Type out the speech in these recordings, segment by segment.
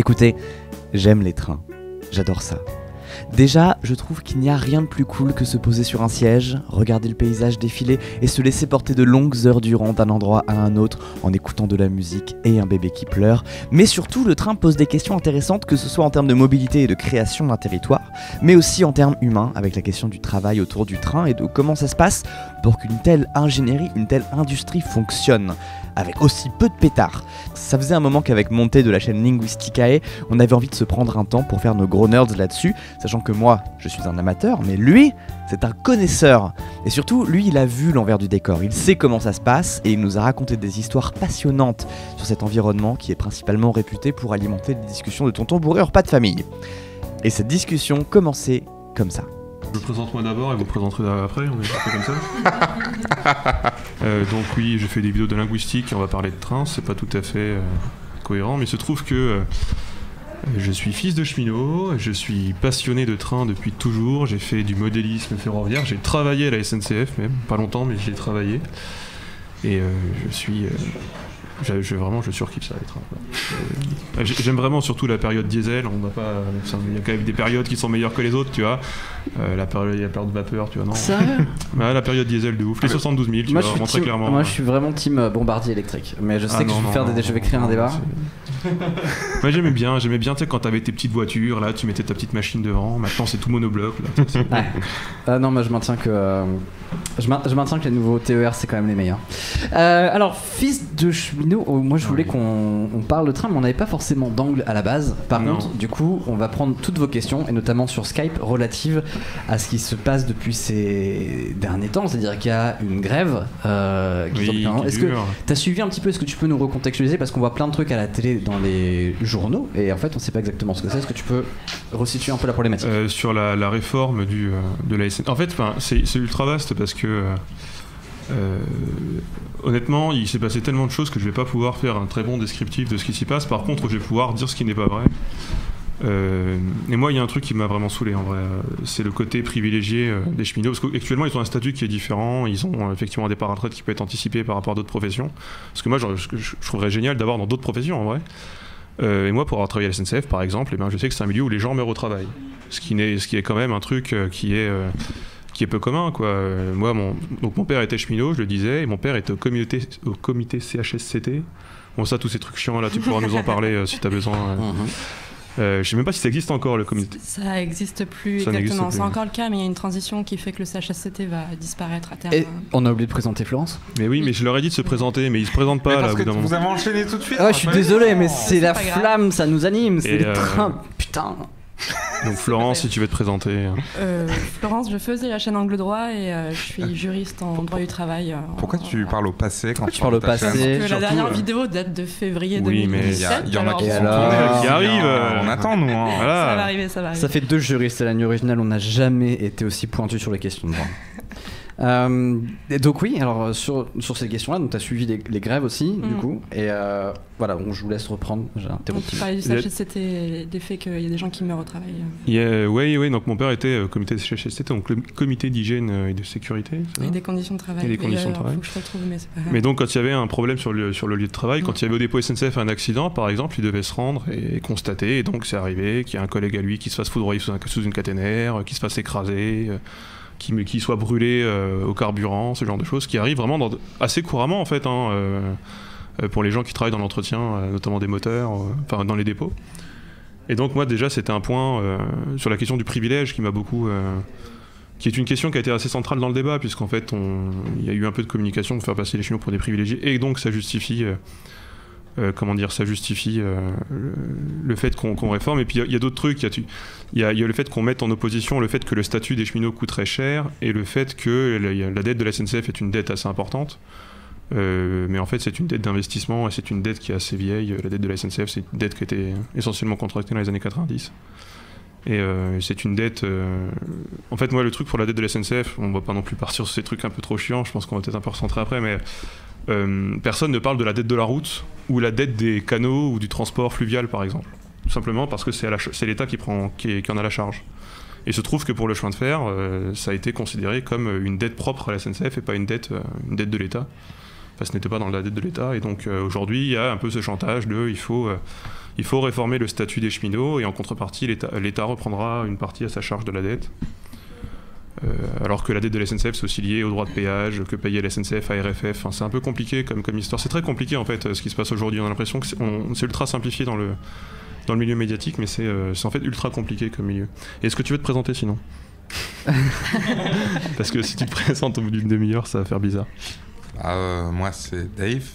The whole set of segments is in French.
Écoutez, j'aime les trains, j'adore ça. Déjà, je trouve qu'il n'y a rien de plus cool que se poser sur un siège, regarder le paysage défiler et se laisser porter de longues heures durant d'un endroit à un autre en écoutant de la musique et un bébé qui pleure. Mais surtout, le train pose des questions intéressantes, que ce soit en termes de mobilité et de création d'un territoire, mais aussi en termes humains, avec la question du travail autour du train et de comment ça se passe pour qu'une telle ingénierie, une telle industrie fonctionne, avec aussi peu de pétards. Ça faisait un moment qu'avec Monté de la chaîne Linguisticae, on avait envie de se prendre un temps pour faire nos gros nerds là-dessus, sachant que moi, je suis un amateur, mais lui, c'est un connaisseur. Et surtout, lui, il a vu l'envers du décor, il sait comment ça se passe, et il nous a raconté des histoires passionnantes sur cet environnement qui est principalement réputé pour alimenter les discussions de tonton bourré repas de famille. Et cette discussion commençait comme ça. Je me présente moi d'abord et vous me présenterez après, on est fait comme ça. Donc oui, je fais des vidéos de linguistique et on va parler de train, c'est pas tout à fait cohérent, mais il se trouve que je suis fils de cheminot, je suis passionné de train depuis toujours, j'ai fait du modélisme ferroviaire, j'ai travaillé à la SNCF même, pas longtemps mais j'y ai travaillé. Et je suis... je surkiffe ça les trains. J'aime vraiment surtout la période diesel, on va pas, il y a quand même des périodes qui sont meilleures que les autres, tu vois. La période de vapeur, tu vois, non. Sérieux? La période diesel de ouf, les 72 000, tu vois, vraiment très clairement. Moi je suis vraiment team bombardier électrique, mais je sais que je vais créer un débat. Moi j'aimais bien, tu sais, quand t'avais tes petites voitures, là tu mettais ta petite machine devant, maintenant c'est tout monobloc. Là, non, moi je maintiens que... Je maintiens que les nouveaux TER c'est quand même les meilleurs. Alors, fils de cheminot, moi je voulais qu'on parle de train, mais on n'avait pas forcément d'angle à la base. Par contre, du coup, on va prendre toutes vos questions, et notamment sur Skype, relatives à ce qui se passe depuis ces derniers temps. C'est-à-dire qu'il y a une grève qui dure. Est-ce que tu as suivi un petit peu? Est-ce que tu peux nous recontextualiser? Parce qu'on voit plein de trucs à la télé, dans les journaux, et en fait on sait pas exactement ce que c'est. Est-ce que tu peux resituer un peu la problématique? Sur la réforme de la SNCF. En fait, c'est ultra vaste parce que honnêtement, il s'est passé tellement de choses que je vais pas pouvoir faire un très bon descriptif de ce qui s'y passe. Par contre, je vais pouvoir dire ce qui n'est pas vrai. Et moi, il y a un truc qui m'a vraiment saoulé en vrai, c'est le côté privilégié des cheminots, parce qu'actuellement ils ont un statut qui est différent, ils ont effectivement un départ à la retraite qui peut être anticipé par rapport à d'autres professions, parce que moi je trouverais génial d'avoir dans d'autres professions en vrai. Et moi, pour avoir travaillé à la SNCF par exemple, je sais que c'est un milieu où les gens meurent au travail, ce qui est quand même un truc qui est peu commun, quoi. Moi, mon père était cheminot, je le disais, et mon père était au comité CHSCT. Bon, ça, tous ces trucs chiants là, tu pourras nous en parler si tu as besoin. Je sais même pas si ça existe encore, le comité. Ça n'existe plus exactement. C'est encore le cas, mais il y a une transition qui fait que le CHSCT va disparaître à terme. Et on a oublié de présenter Florence. Mais oui, mais je leur ai dit de se présenter, mais ils se présentent pas là. Vous avez enchaîné tout de suite. Je suis désolé, mais c'est la flamme, ça nous anime, c'est les trains, putain. Donc Florence, si tu veux te présenter. Florence, je faisais la chaîne Angle Droit et je suis juriste en droit du travail. Pourquoi tu parles au passé quand tu parles au passé? Parce que la dernière vidéo date de février 2017. Il y en a qui arrivent. On attend, nous. Hein. Voilà. Ça va arriver. Ça fait 2 juristes à la nuit originale, on n'a jamais été aussi pointu sur les questions de droit. Donc oui, alors sur ces questions-là, tu as suivi les grèves aussi, du coup, et voilà, donc je vous laisse reprendre. J'ai interrompu. Tu parlais du CHSCT, des faits qu'il y a des gens qui meurent au travail. Oui, donc mon père était comité CHSCT, donc le comité d'hygiène et de sécurité. Et des conditions de travail. Faut que je retrouve, mais c'est pas grave. Mais donc quand il y avait un problème sur le lieu de travail, quand il y avait au dépôt SNCF un accident, par exemple, il devait se rendre et constater, et donc c'est arrivé qu'il y a un collègue à lui qui se fasse foudroyer sous une caténaire, qui se fasse écraser, qui soit brûlé au carburant, ce genre de choses, qui arrivent vraiment assez couramment en fait, pour les gens qui travaillent dans l'entretien, notamment des moteurs, dans les dépôts. Et donc moi déjà c'était un point sur la question du privilège qui m'a beaucoup... qui est une question qui a été assez centrale dans le débat, puisqu'en fait il y a eu un peu de communication pour faire passer les cheminots pour des privilégiés, et donc ça justifie... ça justifie le fait qu'on réforme. Et puis il y a d'autres trucs, il y a le fait qu'on mette en opposition le fait que le statut des cheminots coûterait cher et le fait que la dette de la SNCF est une dette assez importante, mais en fait c'est une dette d'investissement et c'est une dette qui est assez vieille. La dette de la SNCF, c'est une dette qui a été essentiellement contractée dans les années 90 et c'est une dette en fait moi le truc pour la dette de la SNCF, on va pas non plus partir sur ces trucs un peu trop chiants, je pense qu'on va peut-être un peu recentrer après, mais personne ne parle de la dette de la route ou la dette des canaux ou du transport fluvial par exemple, tout simplement parce que c'est l'État qui en a la charge. Et il se trouve que pour le chemin de fer, ça a été considéré comme une dette propre à la SNCF et pas une dette de l'État. ce n'était pas dans la dette de l'État. Et donc aujourd'hui, il y a un peu ce chantage de il faut réformer le statut des cheminots et en contrepartie, l'État reprendra une partie à sa charge de la dette. Alors que la dette de la SNCF, c'est aussi lié au droit de péage que payait la SNCF à RFF. Enfin, c'est un peu compliqué comme histoire. C'est très compliqué en fait ce qui se passe aujourd'hui. On a l'impression que c'est ultra simplifié dans le milieu médiatique, mais c'est en fait ultra compliqué comme milieu. Et est-ce que tu veux te présenter sinon? Parce que si tu te présentes au bout d'une demi-heure, ça va faire bizarre. Moi, c'est Dave.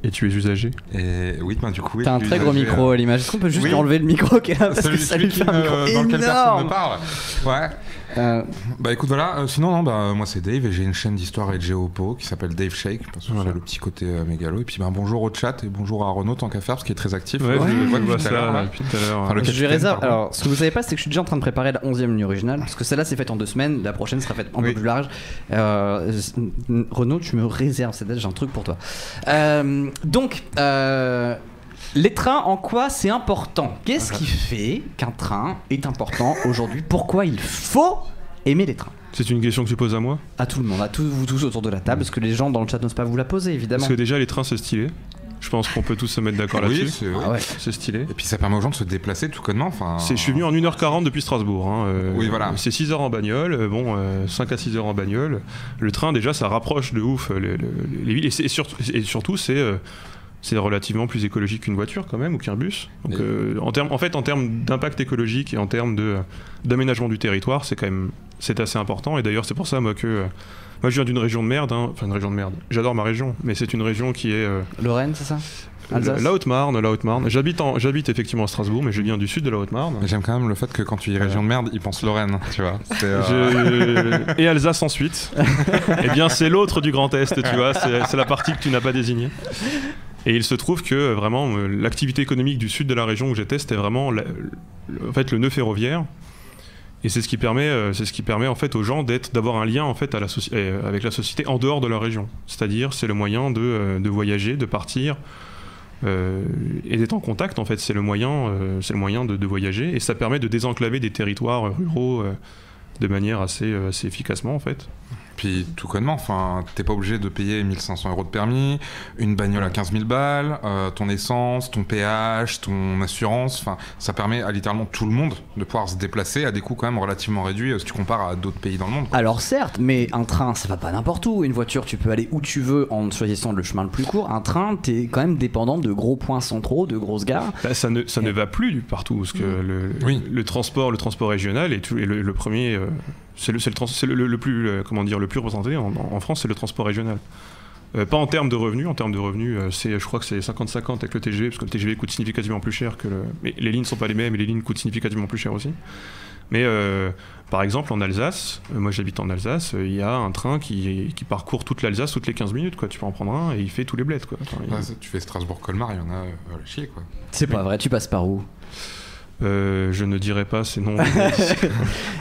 Et tu es usager? Et oui, du coup. T'as un très gros micro à l'image. Est-ce qu'on peut juste lui enlever le micro qui est là, parce que ça lui fait un micro dans lequel personne énorme. ne parle. Ouais. Écoute, voilà. Sinon, moi c'est Dave et j'ai une chaîne d'histoire et de géopo qui s'appelle Dave Shake parce que c'est le petit côté mégalo. Et puis bonjour au chat et bonjour à Renaud tant qu'à faire parce qu'il est très actif. Ouais, je vois ça depuis tout à l'heure. Je lui réserve. Alors, ce que vous savez pas, c'est que je suis déjà en train de préparer la 11e ligne originale parce que celle-là c'est faite en 2 semaines. La prochaine sera faite un peu plus large. Renaud, tu me réserves cette date, j'ai un truc pour toi. Donc, les trains, en quoi c'est important? Qu'est-ce qui fait qu'un train est important aujourd'hui? Pourquoi il faut aimer les trains? C'est une question que tu poses à moi? À tout le monde, à vous tous autour de la table, parce que les gens dans le chat n'osent pas vous la poser, évidemment. Parce que déjà, les trains, c'est stylé. Je pense qu'on peut tous se mettre d'accord là-dessus. C'est stylé. Et puis ça permet aux gens de se déplacer tout connement. Je suis venu en 1h40 depuis Strasbourg. Oui, voilà. C'est 6 heures en bagnole, 5 à 6 heures en bagnole. Le train, déjà, ça rapproche de ouf les villes. Et surtout, c'est relativement plus écologique qu'une voiture quand même, ou qu'un bus. Donc, en termes d'impact écologique et en termes d'aménagement du territoire, c'est assez important. Et d'ailleurs, c'est pour ça, moi, je viens d'une région de merde, enfin une région de merde. J'adore ma région, mais c'est une région qui est... Lorraine, c'est ça? Alsace? La Haute-Marne. J'habite effectivement à Strasbourg, mais je viens du sud de la Haute-Marne. J'aime quand même le fait que quand tu dis région de merde, ils pensent Lorraine, tu vois. Et Alsace ensuite. Eh bien, c'est l'autre du Grand Est, tu vois. C'est la partie que tu n'as pas désignée. Et il se trouve que vraiment l'activité économique du sud de la région où j'étais, c'était vraiment le nœud ferroviaire. Et c'est ce qui permet en fait aux gens d'avoir un lien en fait avec la société en dehors de leur région. C'est-à-dire c'est le moyen de voyager, de partir et d'être en contact en fait. C'est le moyen de voyager et ça permet de désenclaver des territoires ruraux de manière assez efficacement en fait. Puis tout connement, t'es pas obligé de payer 1 500 € de permis, une bagnole à 15 000 balles, ton essence, ton péage, ton assurance, ça permet à littéralement tout le monde de pouvoir se déplacer à des coûts quand même relativement réduits si tu compares à d'autres pays dans le monde. Alors certes, mais un train ça va pas n'importe où, une voiture tu peux aller où tu veux en choisissant le chemin le plus court, un train t'es quand même dépendant de gros points centraux, de grosses gares. Ça ne va plus partout, parce que le transport régional est le premier... C'est le plus représenté en France, c'est le transport régional. Pas en termes de revenus, je crois que c'est 50-50 avec le TGV, parce que le TGV coûte significativement plus cher mais les lignes ne sont pas les mêmes et les lignes coûtent significativement plus cher aussi. Mais par exemple en Alsace, moi j'habite en Alsace, il y a un train qui parcourt toute l'Alsace toutes les 15 minutes, quoi. Tu peux en prendre un et il fait tous les bleds, quoi. Tu fais Strasbourg-Colmar, il y en a à chier, quoi. C'est pas vrai, tu passes par où? Je ne dirais pas, c'est non.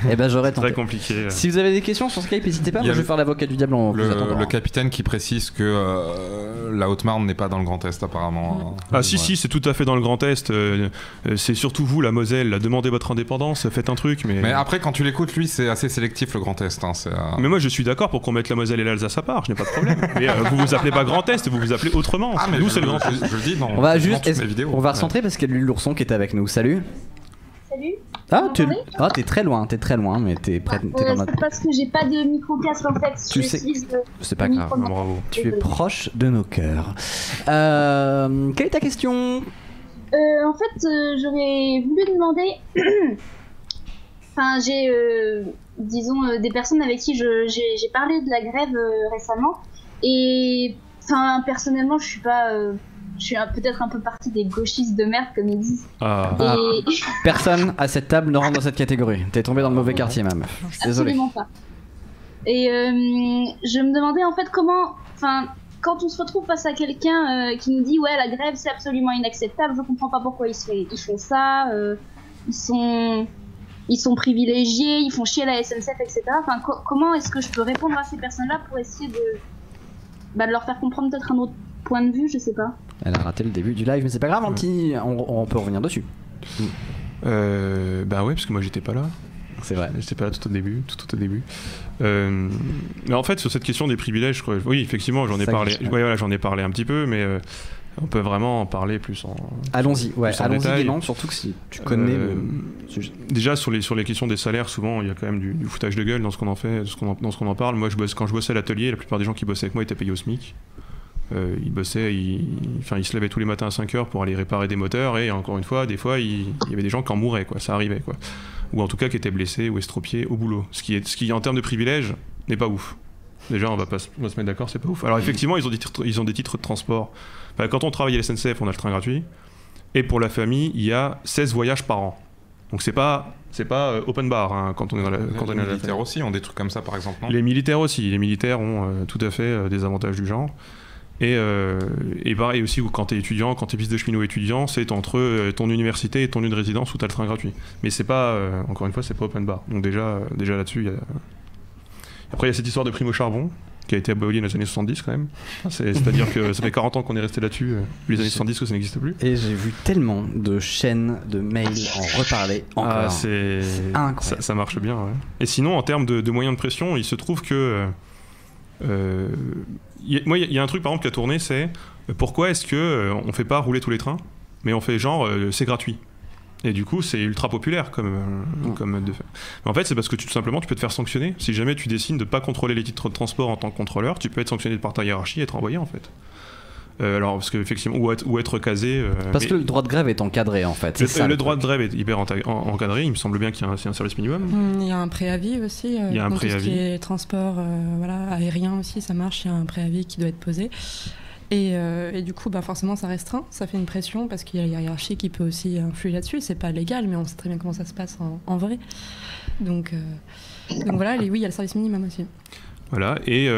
Eh ben j'aurais tenté. Très compliqué. Si vous avez des questions sur Skype, n'hésitez pas. Moi, je vais faire l'avocat du diable en vous attendant. Le capitaine qui précise que la Haute-Marne n'est pas dans le Grand Est apparemment. Si, c'est tout à fait dans le Grand Est. C'est surtout vous, la Moselle, demandez votre indépendance, faites un truc. Mais après, quand tu l'écoutes, lui, c'est assez sélectif le Grand Est. Mais moi, je suis d'accord pour qu'on mette la Moselle et l'Alsace à part. Je n'ai pas de problème. Mais vous vous appelez pas Grand Est, vous vous appelez autrement. Nous, c'est le Grand Est. Je le dis dans. On va recentrer parce qu'il y a l'ourson qui est avec nous. Salut. Salut. T'es très loin, mais t'es près. C'est parce que j'ai pas de micro-casque en fait. C'est pas grave. Bravo. Tu es proche de nos cœurs. Quelle est ta question? En fait, j'aurais voulu demander. J'ai, disons, des personnes avec qui j'ai parlé de la grève récemment. Et, personnellement, je suis pas. Je suis peut-être un peu partie des gauchistes de merde, comme ils disent. Personne à cette table ne rentre dans cette catégorie. T'es tombé dans le mauvais quartier, ma meuf. Désolé. Absolument pas. Et je me demandais en fait comment... quand on se retrouve face à quelqu'un qui nous dit « Ouais, la grève, c'est absolument inacceptable, je comprends pas pourquoi ils font ça, ils sont privilégiés, ils font chier la SNCF, etc. » Comment est-ce que je peux répondre à ces personnes-là pour essayer de leur faire comprendre peut-être un autre point de vue, je sais pas. Elle a raté le début du live, mais c'est pas grave, on peut revenir dessus. Ouais, parce que moi j'étais pas là. C'est vrai. J'étais pas là tout au début. Mais en fait, sur cette question des privilèges, oui, effectivement, j'en ai parlé. Ouais, voilà, j'en ai parlé un petit peu, mais on peut vraiment en parler plus en. Allons-y, allons-y détail. Gaiement, surtout que si tu connais le sujet. Déjà sur les questions des salaires, souvent il y a quand même du foutage de gueule dans ce qu'on en fait, dans ce qu'on en parle. Moi, quand je bossais à l'atelier, la plupart des gens qui bossaient avec moi étaient payés au SMIC. Ils bossaient, ils se levaient tous les matins à 5h pour aller réparer des moteurs, et encore une fois, des fois, il y avait des gens qui en mouraient, quoi, ça arrivait, quoi. Ou en tout cas qui étaient blessés ou estropiés au boulot. Ce qui en termes de privilèges, n'est pas ouf. Déjà, on va se mettre d'accord, c'est pas ouf. Alors effectivement, ils ont des titres de transport. Enfin, quand on travaille à la SNCF, on a le train gratuit. Et pour la famille, il y a 16 voyages par an. Donc c'est pas open bar hein, quand on est dans la. Les militaires aussi ont des trucs comme ça, par exemple, non ? Les militaires aussi. Les militaires ont tout à fait des avantages du genre. Et pareil aussi, quand t'es étudiant, quand t'es fils de cheminot étudiant, c'est entre ton université et ton lieu de résidence où t'as le train gratuit. Mais c'est pas, encore une fois, c'est pas open bar. Donc déjà là-dessus, il y a. Après, il y a cette histoire de prime au charbon qui a été abolie dans les années 70 quand même. C'est-à-dire que ça fait 40 ans qu'on est resté là-dessus, les années 70 que ça n'existe plus. Et j'ai vu tellement de chaînes de mails en reparler encore. C'est incroyable. Ça marche bien, ouais. Et sinon, en termes de moyens de pression, il se trouve que... il y a un truc par exemple qui a tourné, c'est pourquoi est-ce qu'on fait pas rouler tous les trains, mais on fait genre c'est gratuit. Et du coup, c'est ultra populaire comme mode de fait. Mais en fait, c'est parce que tout simplement, tu peux te faire sanctionner. Si jamais tu décides de pas contrôler les titres de transport en tant que contrôleur, tu peux être sanctionné par ta hiérarchie et être envoyé en fait. Alors, parce que effectivement, ou être casé. Parce que le droit de grève est encadré en fait. Le droit de grève est hyper encadré. Il me semble bien qu'il y a un service minimum. Il y a un préavis aussi. Il y a un préavis. Tout ce qui est transport aérien aussi, ça marche. Il y a un préavis qui doit être posé. Et du coup, forcément, ça restreint, ça fait une pression parce qu'il y a la hiérarchie qui peut aussi influer là-dessus. C'est pas légal, mais on sait très bien comment ça se passe en vrai. Donc voilà, oui, il y a le service minimum aussi. Voilà, et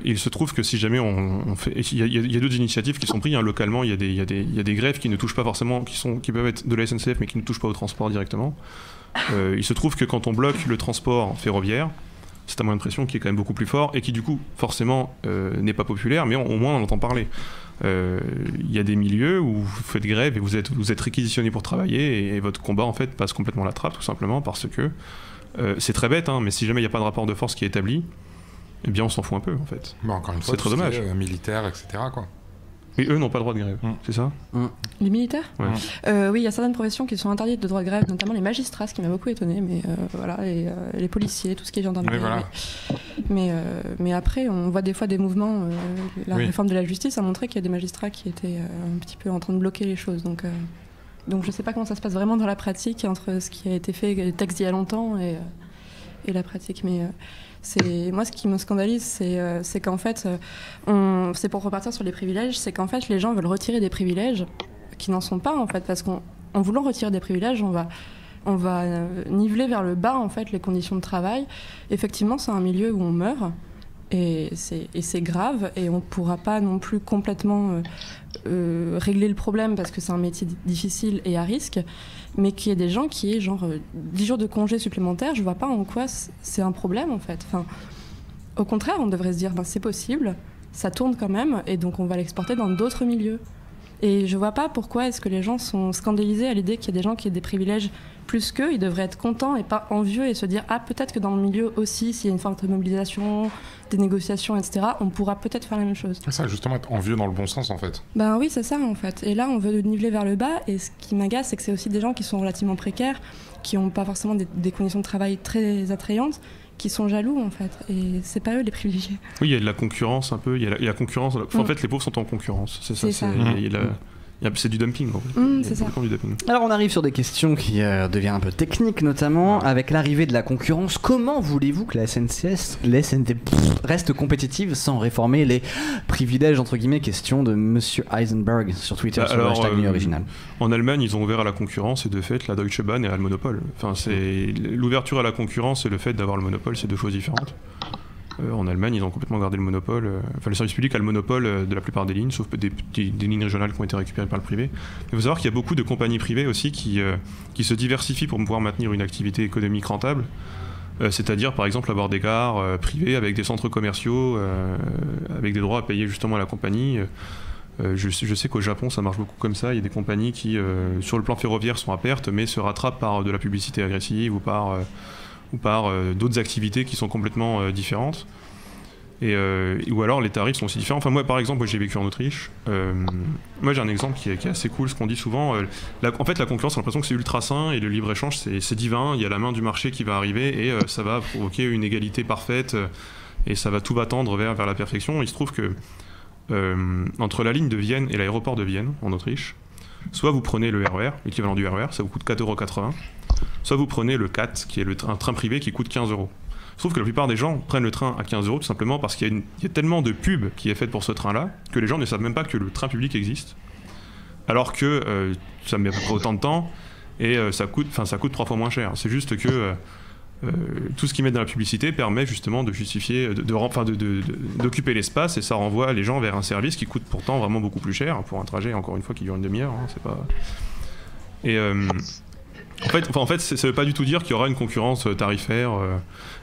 il se trouve que si jamais on fait... Il y a d'autres initiatives qui sont prises, hein, localement, il y a des grèves qui ne touchent pas forcément, qui peuvent être de la SNCF, mais qui ne touchent pas au transport directement. Il se trouve que quand on bloque le transport ferroviaire, c'est un moyen de pression qui est quand même beaucoup plus fort et qui du coup forcément n'est pas populaire, mais au moins on en entend parler. Il y a des milieux où vous faites grève et vous êtes réquisitionné pour travailler et votre combat en fait passe complètement à la trappe, tout simplement parce que c'est très bête, hein, mais si jamais il n'y a pas de rapport de force qui est établi, eh bien on s'en fout un peu en fait. Encore une fois, c'est très dommage. Militaires, etc. quoi. Mais eux n'ont pas le droit de grève, c'est ça ? Les militaires ? Ouais. Oui, il y a certaines professions qui sont interdites de droit de grève, notamment les magistrats, ce qui m'a beaucoup étonné, mais voilà, les policiers, tout ce qui est gendarmerie. Oui, voilà. Mais après, on voit des fois des mouvements. La réforme de la justice a montré qu'il y a des magistrats qui étaient un petit peu en train de bloquer les choses. Donc je ne sais pas comment ça se passe vraiment dans la pratique entre ce qui a été fait, les textes d'il y a longtemps et la pratique, mais... moi, ce qui me scandalise, c'est qu'en fait, c'est pour repartir sur les privilèges, c'est qu'en fait, les gens veulent retirer des privilèges qui n'en sont pas, en fait, parce qu'en voulant retirer des privilèges, on va niveler vers le bas, en fait, les conditions de travail. Effectivement, c'est un milieu où on meurt, et c'est grave, et on ne pourra pas non plus complètement régler le problème, parce que c'est un métier difficile et à risque, mais qu'il y ait des gens qui aient genre 10 jours de congé supplémentaires, je vois pas en quoi c'est un problème en fait. Enfin, au contraire, on devrait se dire c'est possible, ça tourne quand même, et donc on va l'exporter dans d'autres milieux. Et je vois pas pourquoi est-ce que les gens sont scandalisés à l'idée qu'il y a des gens qui aient des privilèges plus qu'eux. Ils devraient être contents et pas envieux et se dire peut-être que dans le milieu aussi, s'il y a une forte mobilisation, des négociations, etc., on pourra peut-être faire la même chose. C'est ça, justement, être envieux dans le bon sens en fait. Oui, c'est ça en fait. Et là, on veut niveler vers le bas, et ce qui m'agace, c'est que c'est aussi des gens qui sont relativement précaires, qui n'ont pas forcément des conditions de travail très attrayantes, qui sont jaloux en fait, et c'est pas eux les privilégiés. Oui, il y a de la concurrence un peu, il y a la concurrence, en fait les pauvres sont en concurrence, c'est ça. C'est du dumping en fait. C'est ça. Du dumping. Alors on arrive sur des questions qui deviennent un peu techniques, notamment avec l'arrivée de la concurrence. Comment voulez-vous que la SNCF reste compétitive sans réformer les privilèges entre guillemets? Question de Monsieur Heisenberg sur Twitter sur le hashtag Nuit Original. En Allemagne, ils ont ouvert à la concurrence et de fait, la Deutsche Bahn est à le monopole. Enfin, c'est l'ouverture à la concurrence et le fait d'avoir le monopole, c'est deux choses différentes. En Allemagne, ils ont complètement gardé le monopole. Le service public a le monopole de la plupart des lignes, sauf des lignes régionales qui ont été récupérées par le privé. Il faut savoir qu'il y a beaucoup de compagnies privées aussi qui se diversifient pour pouvoir maintenir une activité économique rentable. C'est-à-dire, par exemple, avoir des gares privées avec des centres commerciaux, avec des droits à payer justement à la compagnie. Je sais qu'au Japon, ça marche beaucoup comme ça. Il y a des compagnies qui, sur le plan ferroviaire, sont à perte, mais se rattrapent par de la publicité agressive ou ou par d'autres activités qui sont complètement différentes. Ou alors les tarifs sont aussi différents. Enfin moi par exemple, j'ai vécu en Autriche. Moi j'ai un exemple qui est assez cool, ce qu'on dit souvent. En fait la concurrence, j'ai l'impression que c'est ultra sain et le libre-échange c'est divin. Il y a la main du marché qui va arriver et ça va provoquer une égalité parfaite et tout va tendre vers la perfection. Il se trouve que entre la ligne de Vienne et l'aéroport de Vienne en Autriche, soit vous prenez le RER, l'équivalent du RER, ça vous coûte 4,80 €, soit vous prenez le CAT qui est un train privé qui coûte 15 €. Je trouve que la plupart des gens prennent le train à 15 € tout simplement parce qu'il y a tellement de pub qui est faite pour ce train-là que les gens ne savent même pas que le train public existe. Alors que ça met à peu près autant de temps et ça coûte 3 fois moins cher. C'est juste que tout ce qu'ils mettent dans la publicité permet justement de justifier, d'occuper l'espace et ça renvoie les gens vers un service qui coûte pourtant vraiment beaucoup plus cher pour un trajet, encore une fois, qui dure une demi-heure. C'est pas... Et... En fait, ça veut pas du tout dire qu'il y aura une concurrence tarifaire.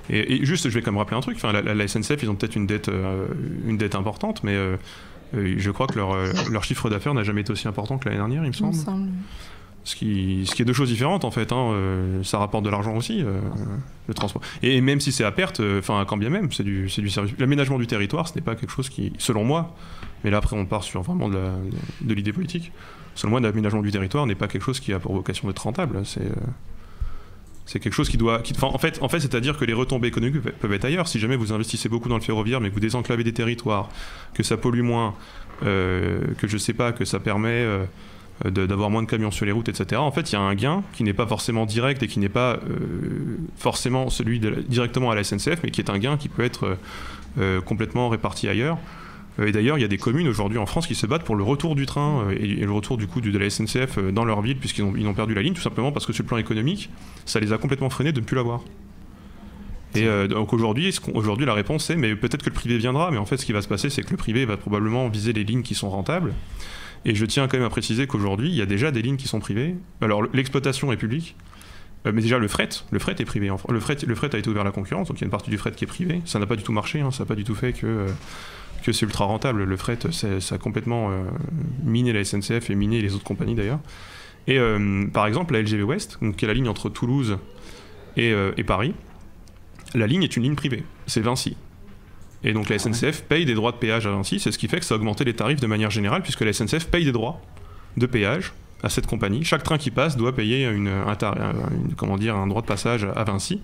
Et juste, je vais quand même rappeler un truc. Enfin, la SNCF, ils ont peut-être une dette importante, mais je crois que leur chiffre d'affaires n'a jamais été aussi important que l'année dernière, il me semble. Ce qui est deux choses différentes en fait. Ça rapporte de l'argent aussi, le transport. Et même si c'est à perte, quand bien même, c'est du service. L'aménagement du territoire, ce n'est pas quelque chose qui, selon moi, mais là après on part sur vraiment de l'idée politique. Selon moi, l'aménagement du territoire n'est pas quelque chose qui a pour vocation d'être rentable. C'est quelque chose qui doit... En fait, c'est-à-dire que les retombées économiques peuvent être ailleurs. Si jamais vous investissez beaucoup dans le ferroviaire, mais que vous désenclavez des territoires, que ça pollue moins, que ça permet d'avoir moins de camions sur les routes, etc. En fait, il y a un gain qui n'est pas forcément direct et qui n'est pas forcément celui directement à la SNCF, mais qui est un gain qui peut être complètement réparti ailleurs. Et d'ailleurs, il y a des communes aujourd'hui en France qui se battent pour le retour du train et le retour du coup de la SNCF dans leur ville, puisqu'ils ont perdu la ligne, tout simplement parce que sur le plan économique, ça les a complètement freinés de ne plus l'avoir. Et donc aujourd'hui, la réponse est mais peut-être que le privé viendra, mais en fait ce qui va se passer, c'est que le privé va probablement viser les lignes qui sont rentables. Et je tiens quand même à préciser qu'aujourd'hui, il y a déjà des lignes qui sont privées. Alors l'exploitation est publique, mais déjà le fret est privé. Le fret a été ouvert à la concurrence, donc il y a une partie du fret qui est privée. Ça n'a pas du tout marché, ça n'a pas du tout fait que c'est ultra rentable. Le fret, ça a complètement miné la SNCF et miné les autres compagnies d'ailleurs. Et par exemple, la LGV Ouest, donc, qui est la ligne entre Toulouse et Paris, la ligne est une ligne privée, c'est Vinci. Et donc la SNCF paye des droits de péage à Vinci, c'est ce qui fait que ça a augmenté les tarifs de manière générale, puisque la SNCF paye des droits de péage à cette compagnie. Chaque train qui passe doit payer un droit de passage à Vinci.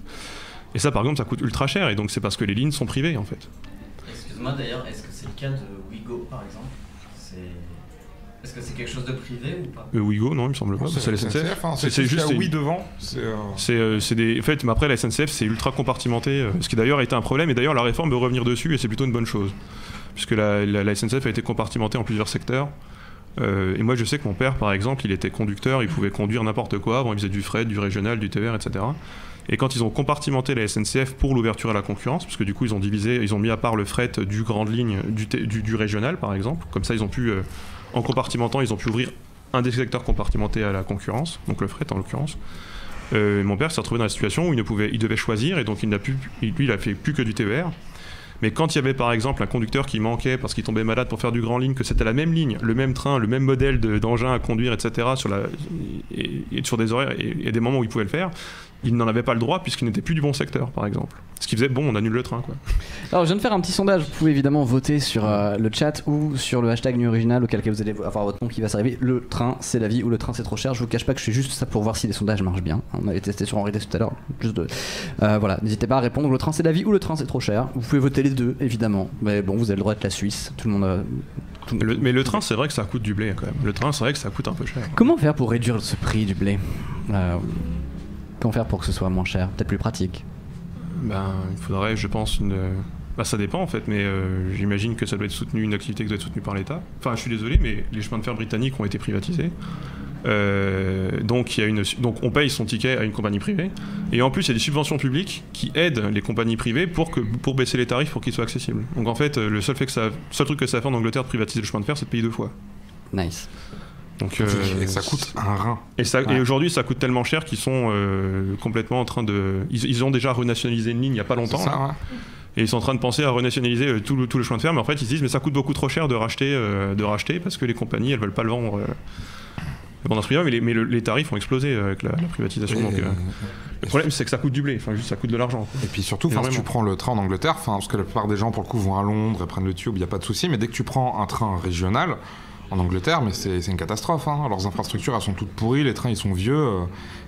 Et ça, par exemple, ça coûte ultra cher, et donc c'est parce que les lignes sont privées, en fait. Excuse-moi d'ailleurs, est-ce que c'est le cas de Ouigo, par exemple ? Est-ce que c'est quelque chose de privé ou pas ? Ouigo, non, il me semble pas. C'est la SNCF, c'est juste oui devant. En fait, mais après la SNCF, c'est ultra compartimenté, ce qui d'ailleurs a été un problème, et d'ailleurs la réforme veut revenir dessus, et c'est plutôt une bonne chose, puisque la SNCF a été compartimentée en plusieurs secteurs. Et moi, je sais que mon père, par exemple, il était conducteur, il pouvait conduire n'importe quoi. Bon, il faisait du fret, du régional, du TER, etc. Et quand ils ont compartimenté la SNCF pour l'ouverture à la concurrence, parce que du coup, ils ont mis à part le fret du grande ligne, du régional, par exemple. Comme ça, ils ont pu... En compartimentant, ils ont pu ouvrir un des secteurs compartimentés à la concurrence, donc le fret en l'occurrence. Mon père s'est retrouvé dans la situation où il devait choisir, et donc il a fait plus que du TER. Mais quand il y avait par exemple un conducteur qui manquait parce qu'il tombait malade pour faire du grand ligne, que c'était la même ligne, le même train, le même modèle d'engin à conduire, etc., sur des horaires et des moments où il pouvait le faire, il n'en avait pas le droit puisqu'il n'était plus du bon secteur, par exemple. Ce qui faisait, on annule le train, quoi. Alors, je viens de faire un petit sondage. Vous pouvez évidemment voter sur le chat ou sur le hashtag Nuit Originale, auquel cas vous allez avoir votre nom qui va s'arriver. Le train, c'est la vie ou le train, c'est trop cher. Je vous cache pas que je fais juste ça pour voir si les sondages marchent bien. On avait testé sur Henri Dess tout à l'heure. Voilà, n'hésitez pas à répondre. Le train, c'est la vie ou le train, c'est trop cher. Vous pouvez voter les deux, évidemment. Mais bon, vous avez le droit d'être la Suisse. Tout le monde mais le train, c'est vrai que ça coûte du blé, quand même. Le train, c'est vrai que ça coûte un peu cher. Comment faire pour réduire ce prix du blé ? Comment faire pour que ce soit moins cher, peut-être plus pratique ? Il faudrait, je pense, ça dépend en fait, mais j'imagine que ça doit être soutenu, une activité qui doit être soutenue par l'État. Enfin, je suis désolé, mais les chemins de fer britanniques ont été privatisés. Donc on paye son ticket à une compagnie privée. Et en plus, il y a des subventions publiques qui aident les compagnies privées pour baisser les tarifs pour qu'ils soient accessibles. Donc en fait, le seul truc que ça a fait en Angleterre de privatiser le chemin de fer, c'est de payer 2 fois. Nice. Donc, et ça coûte un rein. Et aujourd'hui, ça coûte tellement cher qu'ils sont complètement en train de... Ils ont déjà renationalisé une ligne il n'y a pas longtemps. Ça, ouais. Et ils sont en train de penser à renationaliser tout le chemin de fer. Mais en fait, ils se disent, mais ça coûte beaucoup trop cher de racheter parce que les compagnies, elles veulent pas le vendre. pendant ce privé, mais les tarifs ont explosé avec la privatisation. Donc, le problème, c'est que ça coûte du blé, juste ça coûte de l'argent. Et puis surtout, si tu prends le train en Angleterre, parce que la plupart des gens, pour le coup, vont à Londres et prennent le tube, il n'y a pas de souci, mais dès que tu prends un train régional, en Angleterre, mais c'est une catastrophe. Leurs infrastructures, elles sont toutes pourries, les trains, ils sont vieux,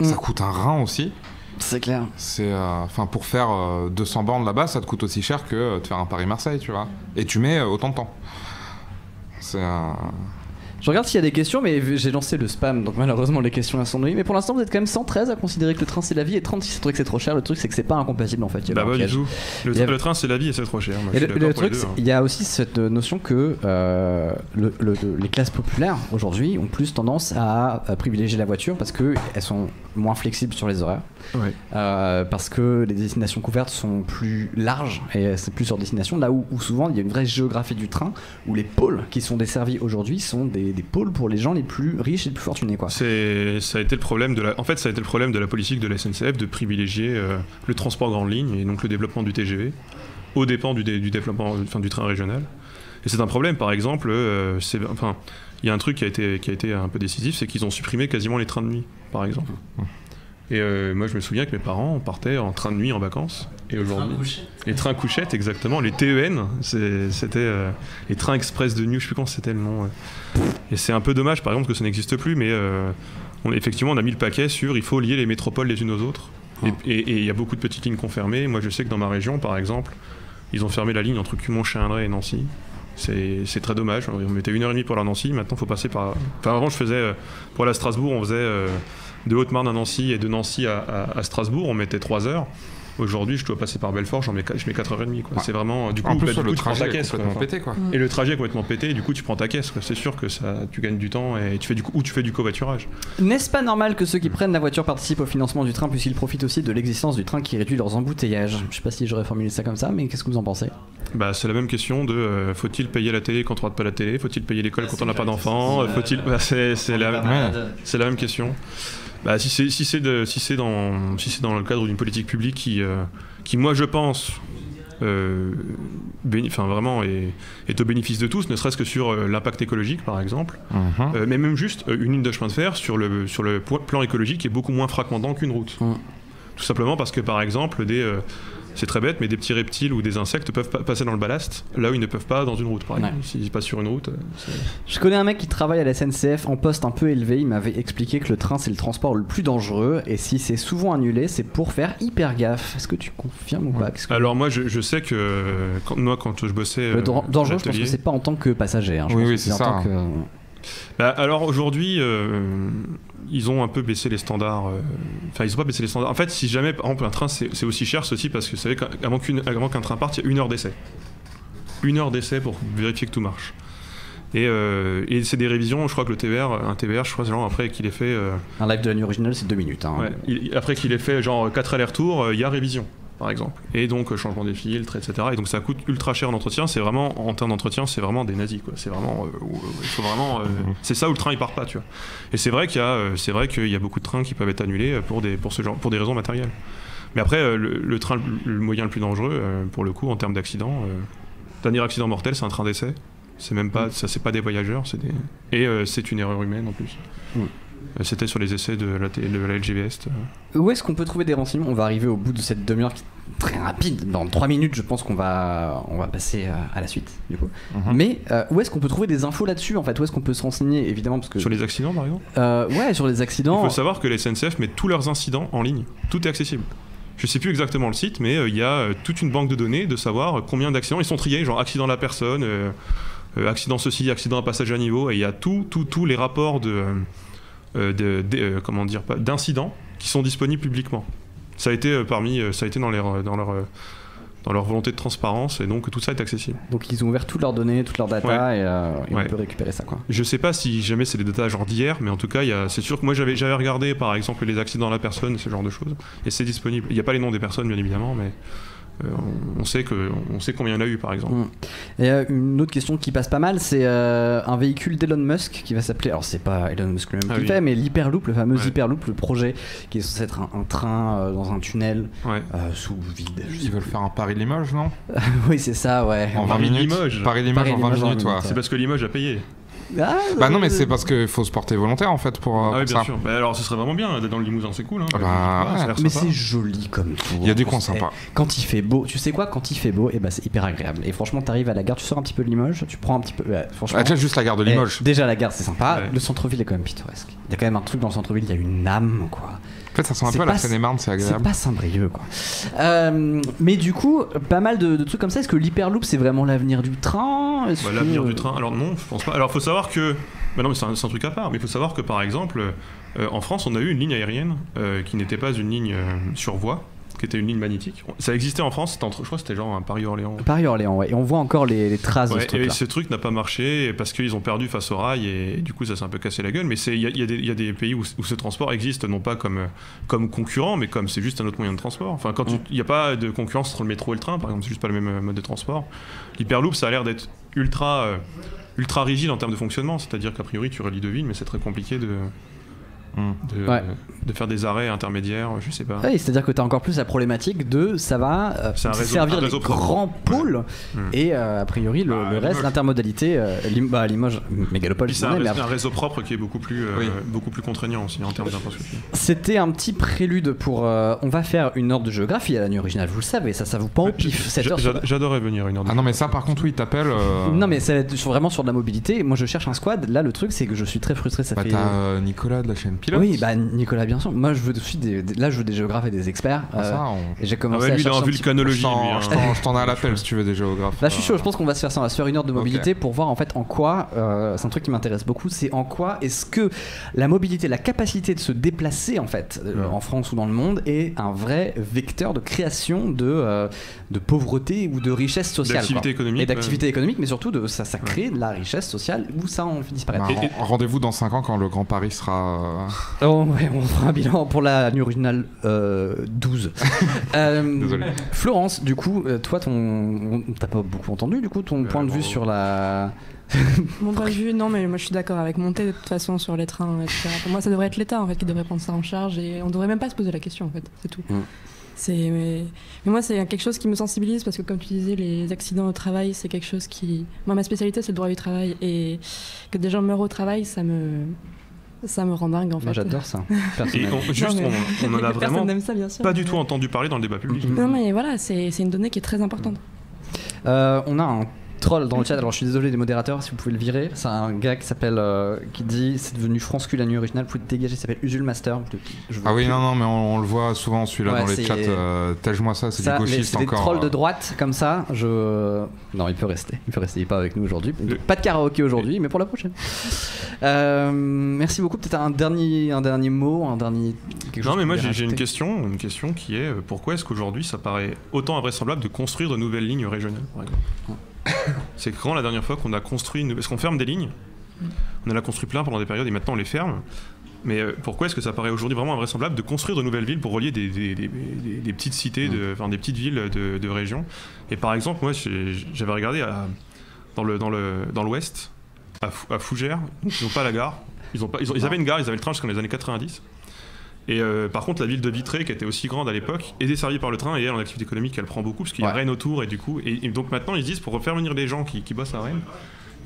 ça coûte un rein aussi. C'est clair. Pour faire 200 bornes là-bas, ça te coûte aussi cher que de faire un Paris-Marseille, tu vois. Et tu mets autant de temps. Je regarde s'il y a des questions, mais j'ai lancé le spam, donc malheureusement les questions elles sont nues. Mais pour l'instant, vous êtes quand même 113 à considérer que le train c'est la vie, et 36 c'est le truc c'est trop cher. Le truc c'est que c'est pas incompatible en fait. Bah du tout. Le train c'est la vie et c'est trop cher. Moi, et le truc, il y a aussi cette notion que les classes populaires aujourd'hui ont plus tendance à privilégier la voiture parce qu'elles sont moins flexibles sur les horaires. Ouais. Parce que les destinations couvertes sont plus larges et c'est plus sur destination, là où souvent il y a une vraie géographie du train où les pôles qui sont desservis aujourd'hui sont des pôles pour les gens les plus riches et les plus fortunés, quoi. Ça a été le problème de la politique de la SNCF de privilégier le transport grande ligne et donc le développement du TGV au dépens du développement du train régional. Et c'est un problème, par exemple, il y a un truc qui a été un peu décisif, c'est qu'ils ont supprimé quasiment les trains de nuit, par exemple. Et moi je me souviens que mes parents on partait en train de nuit en vacances. Et aujourd'hui, les trains couchettes, exactement, les TEN, c'était les trains express de nuit, je sais plus comment c'était le nom. Et c'est un peu dommage par exemple que ça n'existe plus, mais effectivement on a mis le paquet sur il faut lier les métropoles les unes aux autres. Et il y a beaucoup de petites lignes qu'on fermait. Moi je sais que dans ma région par exemple, ils ont fermé la ligne entre Cumont-Chéindré et Nancy. C'est très dommage, on mettait 1h30 pour aller à Nancy, maintenant il faut passer par... Enfin avant je faisais, pour aller à Strasbourg, on faisait de Haute-Marne à Nancy et de Nancy à Strasbourg, on mettait 3 heures. Aujourd'hui, je dois passer par Belfort, je mets 4h30. Quoi. C'est vraiment... Du coup, en plus, tu prends ta caisse. Pété, quoi. Et le trajet est complètement pété, et du coup, tu prends ta caisse. Quoi. C'est sûr que tu gagnes du temps et tu fais du covoiturage. N'est-ce pas normal que ceux qui prennent la voiture participent au financement du train puisqu'ils profitent aussi de l'existence du train qui réduit leurs embouteillages? Je sais pas si j'aurais formulé ça comme ça, mais qu'est-ce que vous en pensez? C'est la même question de faut-il payer la télé quand on n'a pas la télé? Faut-il payer l'école quand on n'a pas d'enfants? C'est la même question. Si c'est dans le cadre d'une politique publique qui moi je pense vraiment est au bénéfice de tous, ne serait-ce que sur l'impact écologique par exemple, mais même juste une ligne de chemin de fer sur le plan écologique est beaucoup moins fragmentant qu'une route. Tout simplement parce que par exemple c'est très bête, mais des petits reptiles ou des insectes peuvent passer dans le ballast, là où ils ne peuvent pas dans une route, par exemple. S'ils passent sur une route... Je connais un mec qui travaille à la SNCF en poste un peu élevé, il m'avait expliqué que le train c'est le transport le plus dangereux, et si c'est souvent annulé, c'est pour faire hyper gaffe. Est-ce que tu confirmes ou pas? Alors moi, je sais que quand je bossais... Le dangereux, je pense que c'est pas en tant que passager. Oui, c'est ça. Alors aujourd'hui, ils ont un peu baissé les standards. Enfin, ils ont pas baissé les standards. En fait, si jamais, par exemple, un train c'est aussi cher, c'est aussi parce que vous savez qu'avant qu'un train parte, il y a 1 heure d'essai. 1 heure d'essai pour vérifier que tout marche. Et c'est des révisions, je crois que un TER, je crois, genre après qu'il ait fait... Un live de la nuit originale, c'est 2 minutes. Après qu'il ait fait genre 4 allers-retours, il y a révision. Par exemple, et donc changement des filtres, etc. Et donc ça coûte ultra cher en entretien. C'est vraiment, en termes d'entretien, c'est vraiment des nazis, quoi. C'est vraiment, il faut vraiment, c'est ça où le train il part pas, tu vois. Et c'est vrai qu'il y a beaucoup de trains qui peuvent être annulés pour des raisons matérielles. Mais après, le train, le moyen le plus dangereux, pour le coup, en termes d'accident, dernier accident mortel, c'est un train d'essai. C'est même pas, ça, c'est pas des voyageurs, c'est une erreur humaine en plus. C'était sur les essais de la LGV-Est. Où est-ce qu'on peut trouver des renseignements? On va arriver au bout de cette demi-heure qui est très rapide. Dans 3 minutes, je pense qu'on va passer à la suite, du coup. Mais où est-ce qu'on peut trouver des infos là-dessus, en fait? Où est-ce qu'on peut se renseigner, évidemment, parce que... Sur les accidents, par exemple? Ouais, sur les accidents. Il faut savoir que la SNCF met tous leurs incidents en ligne. Tout est accessible. Je sais plus exactement le site, mais il y a toute une banque de données de savoir combien d'accidents. Ils sont triés, genre accident de la personne, accident ceci, accident à passage à niveau, et il y a tous les rapports d'incidents qui sont disponibles publiquement. Ça a été dans leur volonté de transparence, et donc tout ça est accessible. Donc ils ont ouvert toutes leurs données, toutes leurs data, et on peut récupérer ça, quoi. Je sais pas si jamais c'est des data genre d'hier, mais en tout cas c'est sûr que moi j'avais regardé par exemple les accidents à la personne, ce genre de choses, et c'est disponible. Il n'y a pas les noms des personnes bien évidemment, mais on sait combien il y en a eu, par exemple. Et une autre question qui passe pas mal, c'est un véhicule d'Elon Musk qui va s'appeler, alors c'est pas Elon Musk lui-même qui le fait, mais l'Hyperloop, le fameux Hyperloop, le projet qui est censé être un train dans un tunnel sous vide. Ils veulent faire un Paris-Limoges, non? Oui, c'est ça, ouais. En 20 minutes. Paris-Limoges en 20 minutes, C'est parce que Limoges a payé. Bah non, mais c'est parce qu'il faut se porter volontaire en fait pour oui, bien ça. sûr. Bah, alors ce serait vraiment bien d'être dans le Limousin, c'est cool. Hein. Ah bah, ça a l'air Mais sympa. c'est joli comme tout. Il y a des coins sympas. Quand il fait beau, tu sais quoi, quand il fait beau, et bah c'est hyper agréable. Et franchement, t'arrives à la gare, tu sors un petit peu de Limoges, tu prends un petit peu. Franchement. Déjà juste la gare de Limoges. Déjà la gare, c'est sympa. Ouais. Le centre-ville est quand même pittoresque. Il y a quand même un truc dans le centre-ville, il y a une âme, quoi. En fait, ça sent un C'est peu à la pas- Seine-et-Marne, c'est C'est agréable. pas Saint-Brieuc, quoi. Mais du coup, pas mal de trucs comme ça. Est-ce que l'Hyperloop, c'est vraiment l'avenir du train? Bah, l'avenir du train, alors non, je pense pas. Alors faut savoir que. Bah non, mais c'est un truc à part, mais il faut savoir que par exemple, en France, on a eu une ligne aérienne qui n'était pas une ligne sur voie, qui était une ligne magnétique. Ça existait en France, je crois que c'était genre un Paris-Orléans. Paris-Orléans, ouais. Et on voit encore les traces de Ouais, ce et truc-là. ce truc n'a pas marché parce qu'ils ont perdu face au rail et du coup ça s'est un peu cassé la gueule. Mais il y a des pays où ce transport existe non pas comme concurrent, mais comme c'est juste un autre moyen de transport. Enfin, quand il n'y a pas de concurrence entre le métro et le train, par exemple, c'est juste pas le même mode de transport. L'Hyperloop, ça a l'air d'être ultra rigide en termes de fonctionnement, c'est-à-dire qu'a priori tu relis deux villes, mais c'est très compliqué de faire des arrêts intermédiaires, je sais pas. Ouais, c'est-à-dire que tu as encore plus la problématique de ça va C'est un réseau- servir un les réseau propre. grands pôles et a priori le reste, Limoges. l'intermodalité, Limoges, mégalopole, Puis c'est je sais, mais un réseau propre qui est beaucoup plus contraignant aussi en termes d'infrastructure. c'était un petit prélude pour. On va faire une heure de géographie à la nuit originale, vous le savez, ça vous pend au pif. Cette heure sur- J'adorais venir une heure de Ah non, mais ça par contre, oui, t'appelles. Non, mais ça va être vraiment sur de la mobilité. Moi, je cherche un squad. Là, le truc, c'est que je suis très frustré. Ça Bah, fait. t'as Nicolas de la chaîne Pilote. Oui, bah Nicolas, bien sûr. Moi, je veux aussi là, je veux des géographes et des experts. Ça, Et j'ai Ah commencé ouais, à lui il est chercher en un petit peu. vulcanologie. Je t'en ai à l'appel si tu veux des géographes. Là, je suis chaud. Je pense qu'on va se faire ça. On va se faire une heure de mobilité pour voir en fait en quoi. C'est un truc qui m'intéresse beaucoup. C'est en quoi est-ce que la mobilité, la capacité de se déplacer en fait en France ou dans le monde est un vrai vecteur de création de pauvreté ou de richesse sociale. D'activité quoi. économique, Et d'activité économique, mais surtout ça crée de la richesse sociale ou ça en fait disparaître. Bah, rendez-vous dans 5 ans quand le Grand Paris sera. Oh, ouais, on fera un bilan pour la nuit originale 12. Désolé. Florence, du coup, toi, t'as pas beaucoup entendu du coup ton point de vue sur la. Mon point de vue, non, mais moi je suis d'accord avec Monté de toute façon sur les trains, etc. Pour moi, ça devrait être l'État en fait qui devrait prendre ça en charge et on devrait même pas se poser la question en fait, c'est tout. Mais moi, c'est quelque chose qui me sensibilise parce que, comme tu disais, les accidents au travail, c'est quelque chose qui. Moi, ma spécialité, c'est le droit du travail et que des gens meurent au travail, ça me rend dingue en fait. Moi, j'adore ça. Et personnellement. on en a Personne vraiment n'aime ça, bien sûr. pas du tout entendu parler dans le débat public. Non, mais voilà, c'est une donnée qui est très importante. On a un troll dans le chat, alors je suis désolé les modérateurs si vous pouvez le virer. C'est un gars qui s'appelle qui dit c'est devenu France Q la nuit originale, vous pouvez te dégager, il s'appelle Usul Master. Ah oui, non, mais on le voit souvent celui-là Ouais, dans les c'est- chats. Tège-moi ça, c'est Ça, du gauchiste c'est des encore. trolls de droite comme ça. Non, il peut rester. Il est pas avec nous aujourd'hui. Donc, pas de karaoké aujourd'hui, mais pour la prochaine. Merci beaucoup. Peut-être un dernier mot, quelque chose Non, mais que moi vous voulez j'ai une rajouter. question qui est pourquoi est-ce qu'aujourd'hui ça paraît autant invraisemblable de construire de nouvelles lignes régionales, par exemple. C'est quand la dernière fois qu'on a construit parce qu'on ferme des lignes, on en a construit plein pendant des périodes et maintenant on les ferme. Mais pourquoi est-ce que ça paraît aujourd'hui vraiment invraisemblable de construire de nouvelles villes pour relier des petites cités, des petites villes de régions? Et par exemple, moi j'avais regardé dans l'ouest, à Fougères, ils n'ont pas la gare. Ils avaient une gare, ils avaient le train jusqu'en les années 90. Et par contre, la ville de Vitré, qui était aussi grande à l'époque, est desservie par le train et elle, en activité économique, elle prend beaucoup parce qu'il y a Rennes autour et du coup. Et donc maintenant, ils se disent pour faire venir les gens qui bossent à Rennes,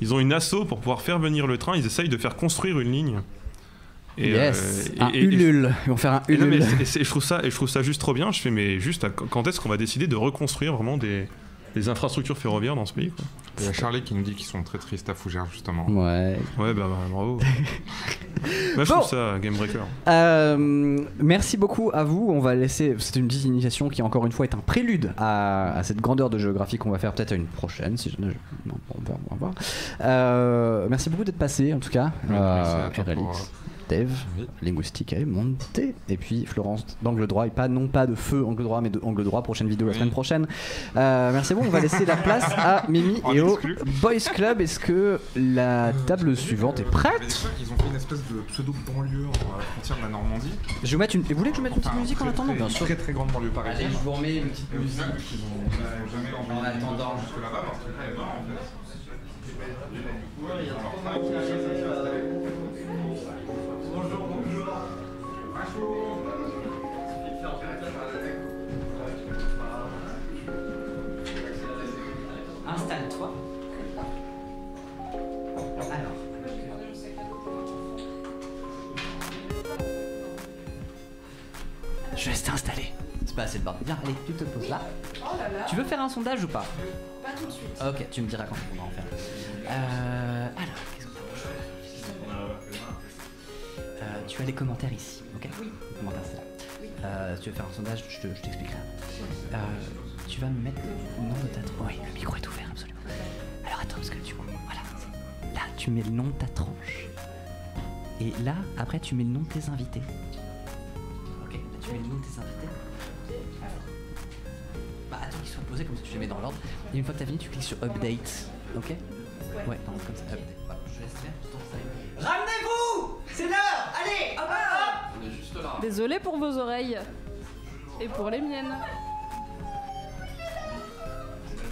ils ont une asso pour pouvoir faire venir le train, ils essayent de faire construire une ligne. Et, un Ulule. Ils vont faire un Ulule. Je trouve ça juste trop bien. Je fais, mais juste quand est-ce qu'on va décider de reconstruire vraiment des infrastructures ferroviaires dans ce pays, quoi. Il y a Charlie qui nous dit qu'ils sont très tristes à Fougères, justement. Ouais. Ouais, bah bravo. Moi, je trouve ça game breaker. Merci beaucoup à vous. On va laisser. C'était une petite initiation qui, encore une fois, est un prélude à cette grandeur de géographie qu'on va faire peut-être à une prochaine. Si jamais. Non, on va voir. Merci beaucoup d'être passé, en tout cas. Erelix, Dave, Linguistique, Monté, et puis Florence d'Angle Droit, et non pas de Feu Angle Droit, mais de Angle Droit. Prochaine vidéo la semaine prochaine. Merci beaucoup. On va laisser la place à Mimi et au Boys Club. Est-ce que la table suivante est prête? Ils ont fait une espèce de pseudo-banlieue à la frontière de la Normandie. Je vais mettre une. Vous voulez que je mette une petite musique en attendant? Bien sûr. Très très grande banlieue parisienne. Allez, je vous remets une petite musique. Jamais En attendant. jusque là-bas parce que là, elle va en fait. Installe-toi. Alors. Je laisse t'installer. C'est pas assez de bordel. Viens, allez, tu te poses là. Oh là là. Tu veux faire un sondage ou pas? Pas tout de suite. Ok, tu me diras quand on va en faire. Alors, qu'est-ce qu'on a? Tu as les commentaires ici, ok? Oui. Les commentaires, c'est là. Oui. Tu veux faire un sondage, je t'expliquerai. Tu vas me mettre le nom de ta tranche. Oui, le micro est ouvert, absolument. Alors attends, parce que tu vois, voilà. Là, tu mets le nom de ta tranche. Et là, après, tu mets le nom de tes invités. Ok, là, tu mets le nom de tes invités. Bah, attends qu'ils soient posés, comme ça tu les mets dans l'ordre. Et une fois que t'as fini, tu cliques sur Update. Ok? Ouais, non, comme ça. Update. Voilà, je laisse faire, je t'en sais. Ramenez-vous! C'est l'heure! Allez, hop, hop! On est juste là. Désolée pour vos oreilles. Et pour les miennes.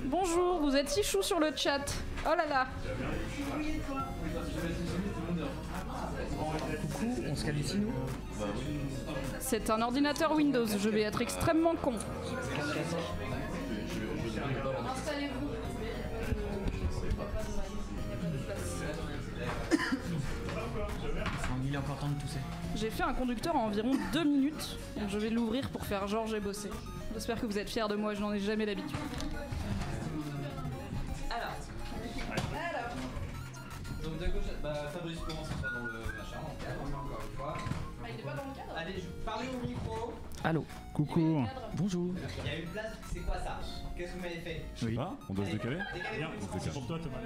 Bonjour, vous êtes si chou sur le chat. Oh là là. Coucou, on se qualifie nous? C'est un ordinateur Windows, je vais être extrêmement con. Installez-vous. Il est encore temps de tousser. J'ai fait un conducteur en environ 2 minutes, donc je vais l'ouvrir pour faire genre j'ai bossé. J'espère que vous êtes fiers de moi, je n'en ai jamais l'habitude. Alors. Donc de gauche, Fabrice commence à faire dans le machin, encore une fois. Ah, il est pas dans le cadre. Allez, parlez au micro. Allô. Coucou. Bonjour. Il y a une place, c'est quoi ça? Qu'est-ce que vous m'avez fait? Je sais pas, on doit se décaler. Décalez-vous. On se décale. Pour toi, Thomas.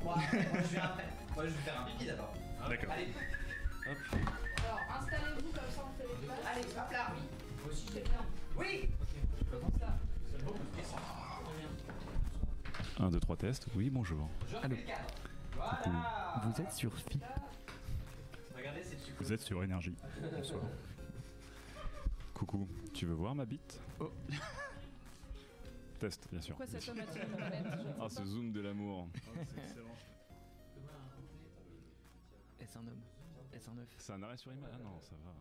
Moi, je vais après. Moi, je vais faire un pipi d'abord. D'accord. Allez. Alors, installez-vous comme ça, on fait les places. Allez, hop là. Oui. Moi aussi, je fais bien. Oui. Comment ça? 1, 2, 3 tests. Oui, bonjour. Allô. Voilà. Vous êtes sur Fi. Regardez, c'est super. Vous êtes sur Énergie. Bonsoir. Coucou, tu veux voir ma bite? Oh. Test, bien sûr. Pourquoi cet homme a-t-il une manette? Ah, ce zoom de l'amour. C'est excellent. Est-ce un homme? Est-ce un œuf? C'est un arrêt sur image? Ah non, ça va.